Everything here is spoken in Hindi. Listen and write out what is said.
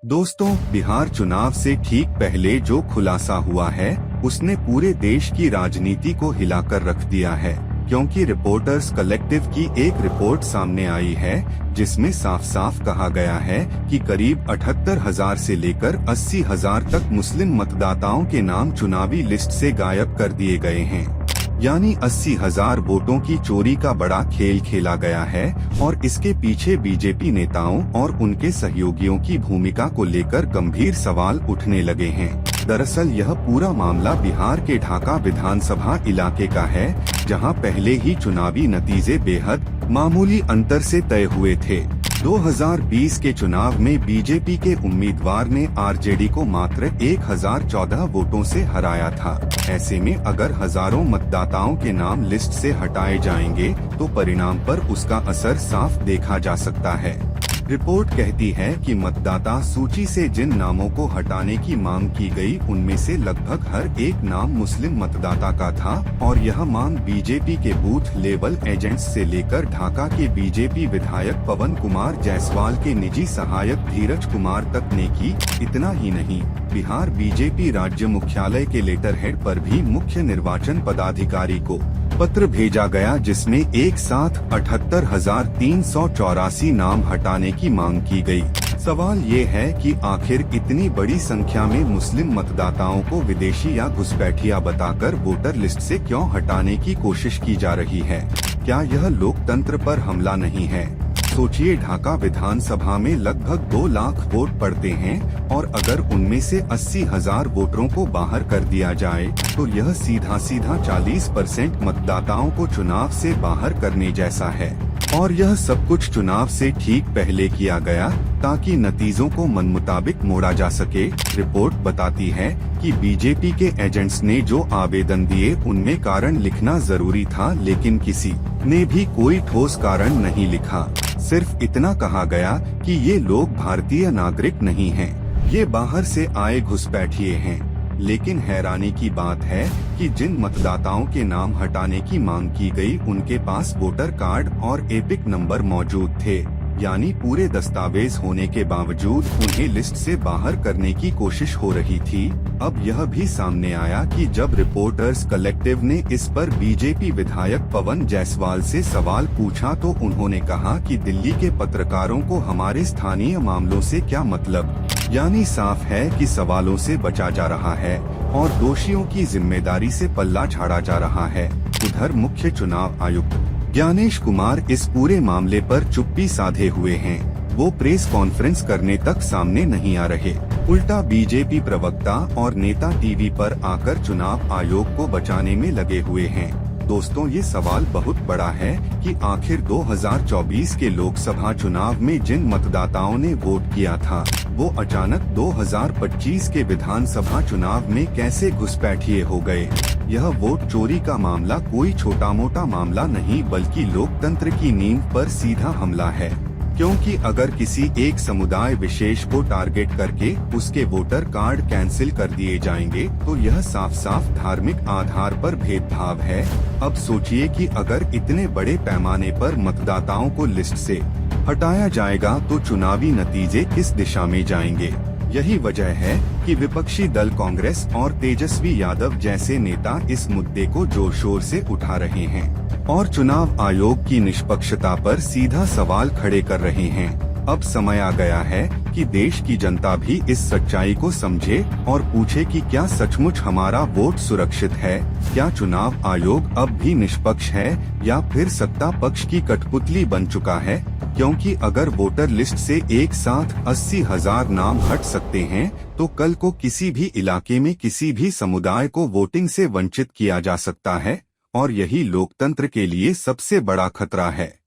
दोस्तों, बिहार चुनाव से ठीक पहले जो खुलासा हुआ है उसने पूरे देश की राजनीति को हिलाकर रख दिया है, क्योंकि रिपोर्टर्स कलेक्टिव की एक रिपोर्ट सामने आई है जिसमें साफ साफ कहा गया है कि करीब 78,000 से लेकर 80,000 तक मुस्लिम मतदाताओं के नाम चुनावी लिस्ट से गायब कर दिए गए हैं। यानी 80,000 वोटों की चोरी का बड़ा खेल खेला गया है और इसके पीछे बीजेपी नेताओं और उनके सहयोगियों की भूमिका को लेकर गंभीर सवाल उठने लगे हैं। दरअसल यह पूरा मामला बिहार के ढाका विधानसभा इलाके का है, जहां पहले ही चुनावी नतीजे बेहद मामूली अंतर से तय हुए थे। 2020 के चुनाव में बीजेपी के उम्मीदवार ने आरजेडी को मात्र 1014 वोटों से हराया था। ऐसे में अगर हजारों मतदाताओं के नाम लिस्ट से हटाए जाएंगे तो परिणाम पर उसका असर साफ देखा जा सकता है। रिपोर्ट कहती है कि मतदाता सूची से जिन नामों को हटाने की मांग की गई उनमें से लगभग हर एक नाम मुस्लिम मतदाता का था और यह मांग बीजेपी के बूथ लेवल एजेंट्स से लेकर ढाका के बीजेपी विधायक पवन कुमार जायसवाल के निजी सहायक धीरज कुमार तक ने की। इतना ही नहीं, बिहार बीजेपी राज्य मुख्यालय के लेटर हेड पर भी मुख्य निर्वाचन पदाधिकारी को पत्र भेजा गया, जिसमें एक साथ 78,384 नाम हटाने की मांग की गई। सवाल ये है कि आखिर इतनी बड़ी संख्या में मुस्लिम मतदाताओं को विदेशी या घुसपैठिया बताकर वोटर लिस्ट से क्यों हटाने की कोशिश की जा रही है? क्या यह लोकतंत्र पर हमला नहीं है? सोचिए, ढाका विधानसभा में लगभग 2 लाख वोट पड़ते हैं और अगर उनमें से 80,000 वोटरों को बाहर कर दिया जाए तो यह सीधा 40% मतदाताओं को चुनाव से बाहर करने जैसा है। और यह सब कुछ चुनाव से ठीक पहले किया गया ताकि नतीजों को मनमुताबिक मोड़ा जा सके। रिपोर्ट बताती है कि बीजेपी के एजेंट्स ने जो आवेदन दिए उनमें कारण लिखना जरूरी था, लेकिन किसी ने भी कोई ठोस कारण नहीं लिखा। सिर्फ इतना कहा गया कि ये लोग भारतीय नागरिक नहीं हैं, ये बाहर से आए घुसपैठिए हैं। लेकिन हैरानी की बात है कि जिन मतदाताओं के नाम हटाने की मांग की गई उनके पास वोटर कार्ड और एपिक नंबर मौजूद थे, यानी पूरे दस्तावेज होने के बावजूद उन्हें लिस्ट से बाहर करने की कोशिश हो रही थी। अब यह भी सामने आया कि जब रिपोर्टर्स कलेक्टिव ने इस पर बीजेपी विधायक पवन जायसवाल से सवाल पूछा तो उन्होंने कहा कि दिल्ली के पत्रकारों को हमारे स्थानीय मामलों से क्या मतलब। यानी साफ है कि सवालों से बचा जा रहा है और दोषियों की जिम्मेदारी से पल्ला झाड़ा जा रहा है। उधर मुख्य चुनाव आयुक्त ज्ञानेश कुमार इस पूरे मामले पर चुप्पी साधे हुए हैं। वो प्रेस कॉन्फ्रेंस करने तक सामने नहीं आ रहे, उल्टा बीजेपी प्रवक्ता और नेता टीवी पर आकर चुनाव आयोग को बचाने में लगे हुए हैं। दोस्तों, ये सवाल बहुत बड़ा है कि आखिर 2024 के लोकसभा चुनाव में जिन मतदाताओं ने वोट किया था वो अचानक 2025 के विधानसभा चुनाव में कैसे घुसपैठिए हो गए। यह वोट चोरी का मामला कोई छोटा मोटा मामला नहीं बल्कि लोकतंत्र की नींव पर सीधा हमला है, क्योंकि अगर किसी एक समुदाय विशेष को टारगेट करके उसके वोटर कार्ड कैंसिल कर दिए जाएंगे तो यह साफ साफ धार्मिक आधार पर भेदभाव है। अब सोचिए कि अगर इतने बड़े पैमाने पर मतदाताओं को लिस्ट से हटाया जाएगा तो चुनावी नतीजे किस दिशा में जाएंगे। यही वजह है कि विपक्षी दल कांग्रेस और तेजस्वी यादव जैसे नेता इस मुद्दे को जोर शोर से उठा रहे हैं और चुनाव आयोग की निष्पक्षता पर सीधा सवाल खड़े कर रहे हैं। अब समय आ गया है कि देश की जनता भी इस सच्चाई को समझे और पूछे कि क्या सचमुच हमारा वोट सुरक्षित है, क्या चुनाव आयोग अब भी निष्पक्ष है या फिर सत्ता पक्ष की कठपुतली बन चुका है। क्योंकि अगर वोटर लिस्ट से एक साथ 80,000 नाम हट सकते हैं तो कल को किसी भी इलाके में किसी भी समुदाय को वोटिंग से वंचित किया जा सकता है और यही लोकतंत्र के लिए सबसे बड़ा खतरा है।